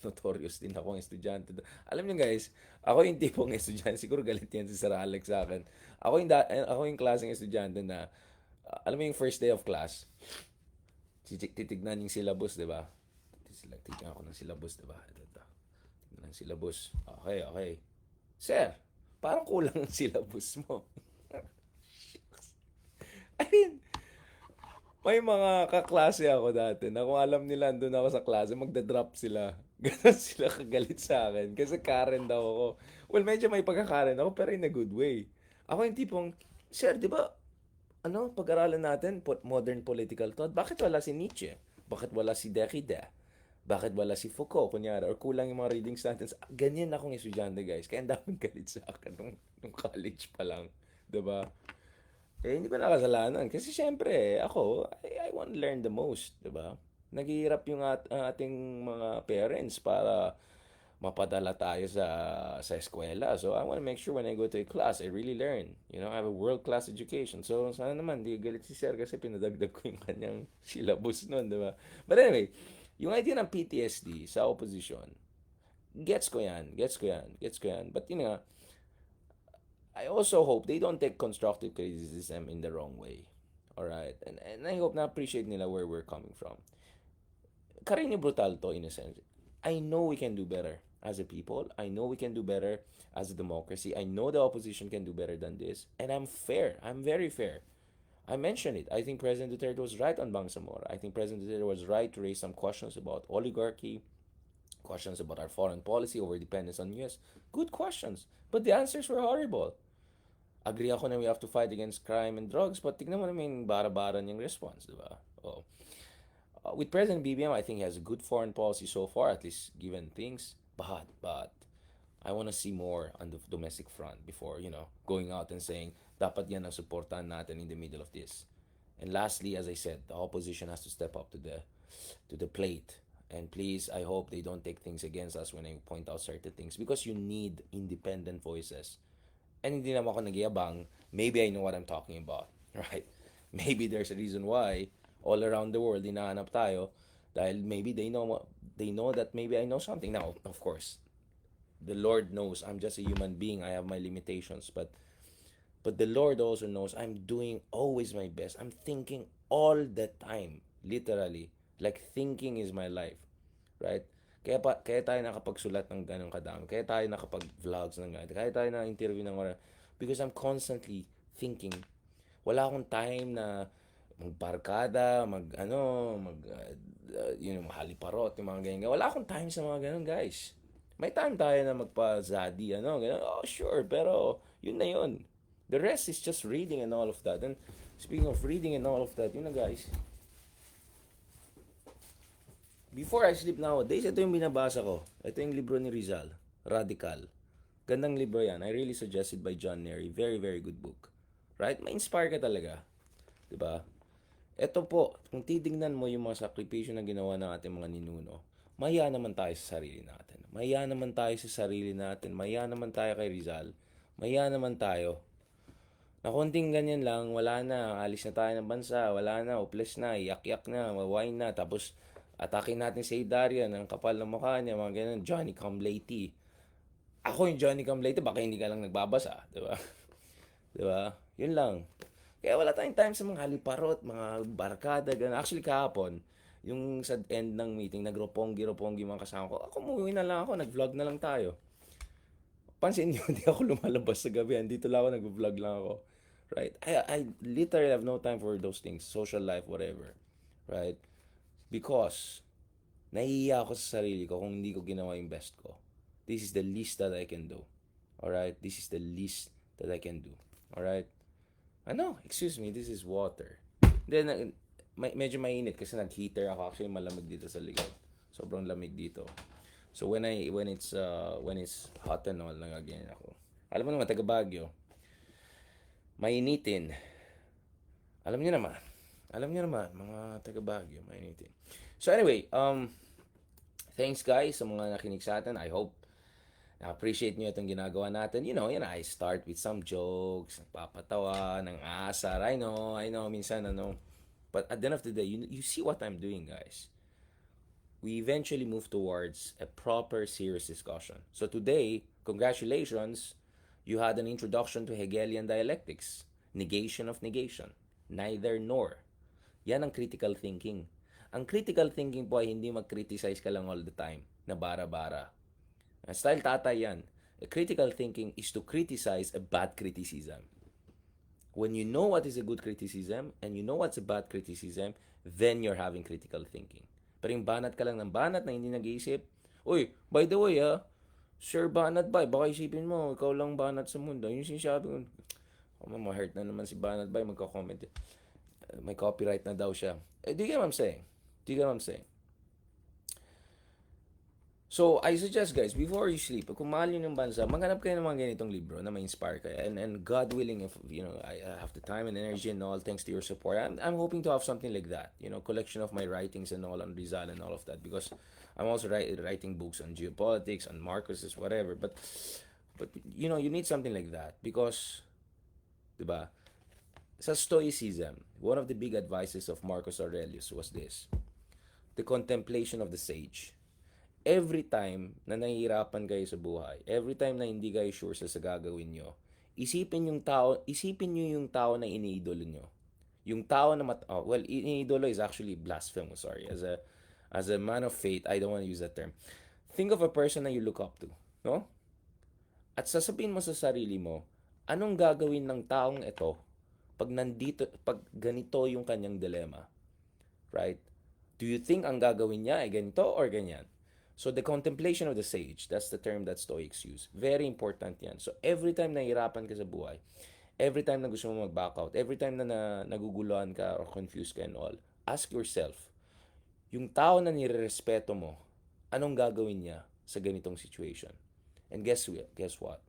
[SPEAKER 1] Notorious din akong estudyante. Alam niyo guys, ako yung tipong estudyante, siguro galit yan si Sir Alex sa akin. Ako yung klaseng estudyante na, alam mo yung first day of class, titignan yung syllabus, di ba? Titignan ako ng syllabus, di ba? Ito. Tignan ng syllabus. Okay, okay. Sir, parang kulang ang syllabus mo. I mean, may mga kaklase ako dati na kung alam nila andun ako sa klase, magda-drop sila. Ganon sila kagalit sa akin. Kasi Karen daw ako. Well, medyo may pagka-Karen ako, pero in a good way. Ako yung tipong, Sir, di ba, pag-aralan natin, modern political thought, bakit wala si Nietzsche? Bakit wala si Derrida? Bakit wala si Foucault, kunyari? Or kulang yung mga readings natin? Ganyan akong estudyante, guys. Kaya ang daming galit sa akin nung college pa lang. Diba? Eh, hindi ko nakasalanan. Kasi syempre, ako, I want to learn the most, di ba? Naghihirap yung ating mga parents para mapadala tayo sa eskwela. So, I want to make sure when I go to a class, I really learn. You know, I have a world-class education. So, sana naman, di galit si Sir kasi pinadagdag ko yung kanyang syllabus nun, di ba? But anyway, yung idea ng PTSD sa opposition, gets ko yan. But yun nga, I also hope they don't take constructive criticism in the wrong way. Alright? And I hope na appreciate nila where we're coming from. Karini brutal to in a sense. I know we can do better as a people. I know we can do better as a democracy. I know the opposition can do better than this. And I'm fair. I'm very fair. I mentioned it. I think President Duterte was right on Bangsamoro. I think President Duterte was right to raise some questions about oligarchy, questions about our foreign policy, over dependence on US. Good questions. But the answers were horrible. Agree ako na we have to fight against crime and drugs, but tignan mo naman yung bara-bara niyang response, di ba? Oh. With President BBM, I think he has a good foreign policy so far, at least given things. But I want to see more on the domestic front before, going out and saying, dapat yan ang supportan natin in the middle of this. And lastly, as I said, the opposition has to step up to the plate. And please, I hope they don't take things against us when I point out certain things, because you need independent voices. And hindi naman ako nagyabang, maybe I know what I'm talking about, right? Maybe there's a reason why all around the world hinahanap tayo, dahil maybe they know that maybe I know something. Now, of course, the Lord knows I'm just a human being. I have my limitations, but the Lord also knows I'm doing always my best. I'm thinking all the time, literally. Like thinking is my life, right? Kaya tayo nakapagsulat ng ganong kadami. Kaya tayo nakapag-vlogs ng ganito. Kaya tayo na-interview ng oras. Because I'm constantly thinking. Wala akong time na magbarkada, haliparot, yung mga ganyan. Wala akong time sa mga ganon, guys. May time tayo na magpa-zadi, ganon. Oh, sure, pero yun na yun. The rest is just reading and all of that. And speaking of reading and all of that, yun na, guys. Before I sleep nowadays, ito yung binabasa ko. Ito yung libro ni Rizal, Radical. Gandang libro yan. I really suggest it by John Nery. Very, very good book. Right? Ma-inspire ka talaga. Diba? Ito po, kung titingnan mo yung mga sakripisyo na ginawa ng ating mga ninuno, mahiya naman tayo sa sarili natin. Mahiya naman tayo sa sarili natin. Mahiya naman tayo kay Rizal. Mahiya naman tayo. Na konting ganyan lang, wala na, alis na tayo ng bansa, wala na, hopeless na, yak-yak na, mawine na, tapos atakin natin si Darian, ang kapal ng mukha niya, mga ganyan, Johnny come latey. Ako yung Johnny come latey, baka hindi ka lang nagbabasa, di ba? Di ba? Yun lang. Kaya wala tayong time sa mga haliparot, mga barkada, gano'n. Actually, kahapon, yung sa end ng meeting, nagroponggi mga kasama ko. Ako, umuwi na lang ako, nag-vlog na lang tayo. Pansin niyo, hindi ako lumalabas sa gabi. Dito lang ako, nag-vlog lang ako. Right? I literally have no time for those things. Social life, whatever. Right? Because, nahihiya ako sa sarili ko kung hindi ko ginawa yung best ko. This is the least that I can do. Alright? This is the least that I can do. Alright? Excuse me, this is water. Then, medyo mainit kasi nag-heater ako. Actually, malamig dito sa likod. Sobrang lamig dito. So, when it's hot and all, nagaganyan ako. Alam mo naman, taga Baguio. Mainitin. Alam niyo naman, mga taga Baguio, mainitin. So anyway, thanks guys sa mga nakinig sa atin. I hope na-appreciate nyo itong ginagawa natin. I start with some jokes, nagpapatawa, ng asar. I know, minsan But at the end of the day, you see what I'm doing, guys. We eventually move towards a proper, serious discussion. So today, congratulations, you had an introduction to Hegelian dialectics. Negation of negation. Neither nor. Yan ang critical thinking. Ang critical thinking po ay hindi mag-criticize ka lang all the time na bara-bara. Style tatay yan. A critical thinking is to criticize a bad criticism. When you know what is a good criticism and you know what's a bad criticism, then you're having critical thinking. Pero yung banat ka lang ng banat na hindi nag-iisip, uy, by the way sir banat ba, baka isipin mo, ikaw lang banat sa mundo. Yung sinasabi ko, ma-hurt na naman si banat ba, magka-comment. May copyright na daw siya. Do you get what I'm saying? Do you get what I'm saying? So, I suggest guys, before you sleep, kung mahal yun yung bansa, maghanap kayo ng mga ganitong libro na ma-inspire kayo. And God willing, if, I have the time and energy and all, thanks to your support, I'm hoping to have something like that. Collection of my writings and all on Rizal and all of that. Because I'm also writing books on geopolitics, on Marcos's, whatever. But you need something like that. Because, diba, sa Stoicism, one of the big advices of Marcus Aurelius was this: the contemplation of the sage. Every time na nahihirapan kayo sa buhay, every time na hindi kayo sure sa gagawin nyo, isipin nyo yung tao na iniidolo nyo. Yung tao na iniidolo is actually blasphemous, sorry. As a man of faith, I don't want to use that term. Think of a person na you look up to, no? At sasabihin mo sa sarili mo, anong gagawin ng taong ito pag ganito yung kanyang dilemma? Right? Do you think ang gagawin niya ay ganito or ganyan? So the contemplation of the sage, that's the term that Stoics use. Very important yan. So every time nahihirapan ka sa buhay, every time na gusto mo mag-back out, every time na naguguluhan ka or confused ka and all, ask yourself, yung tao na nirerespeto mo, anong gagawin niya sa ganitong situation? And guess what?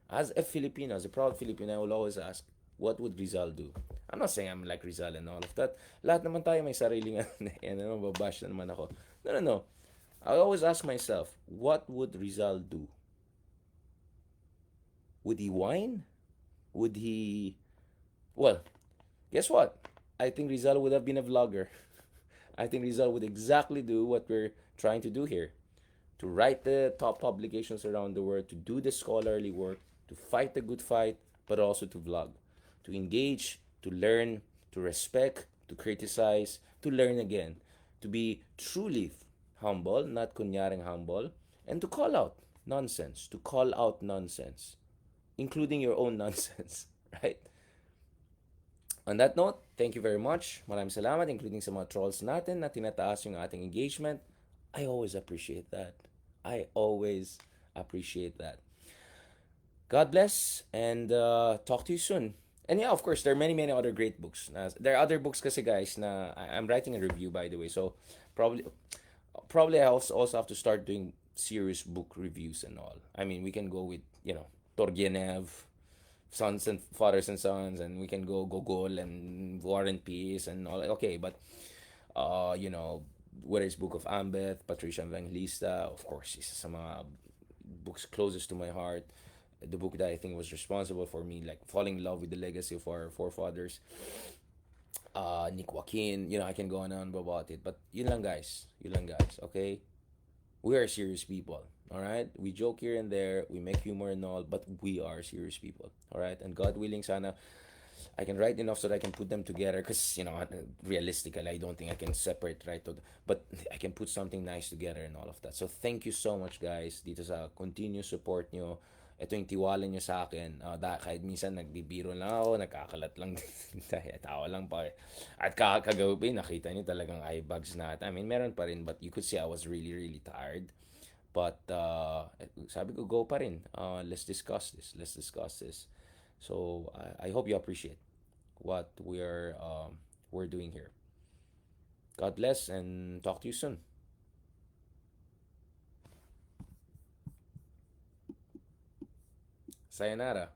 [SPEAKER 1] As a Filipino, as a proud Filipino, I will always ask, what would Rizal do? I'm not saying I'm like Rizal and all of that. Lahat naman tayo may sariling babash na naman ako. No. I always ask myself, what would Rizal do? Would he whine? Would he... Well, guess what? I think Rizal would have been a vlogger. I think Rizal would exactly do what we're trying to do here. To write the top publications around the world, to do the scholarly work, to fight the good fight, but also to vlog. To engage, to learn, to respect, to criticize, to learn again. To be truly humble, not kunyaring humble, and to call out nonsense, including your own nonsense, right? On that note, thank you very much. Maraming salamat, including sa mga trolls natin na tinataas yung ating engagement. I always appreciate that. God bless, and talk to you soon. And yeah, of course, there are many, many other great books. There are other books kasi guys na I'm writing a review, by the way. So probably I also have to start doing serious book reviews and all. I mean, we can go with, Turgenev, Sons and Fathers and Sons, and we can go Gogol and War and Peace and all. Okay, but whether it's Book of Ambeth, Patricia Evangelista, of course, isa sa mga books closest to my heart. The book that I think was responsible for me like falling in love with the legacy of our forefathers. Nick Joaquin, I can go on and on about it. But yun lang guys, okay? We are serious people, alright? We joke here and there, we make humor and all, but we are serious people, alright? And God willing, sana I can write enough so that I can put them together because, realistically, I don't think I can separate, right? But I can put something nice together and all of that. So thank you so much guys dito sa continuous support nyo. Ito yung tiwala nyo sa akin. Kahit minsan nagbibiro lang ako, nagkakalat lang, tawa lang pa. At kakagabi, nakita nyo talagang eye bags na. I mean, meron pa rin, but you could see I was really, really tired. But sabi ko, go pa rin. Let's discuss this. So I hope you appreciate what we're doing here. God bless and talk to you soon. Sayonara.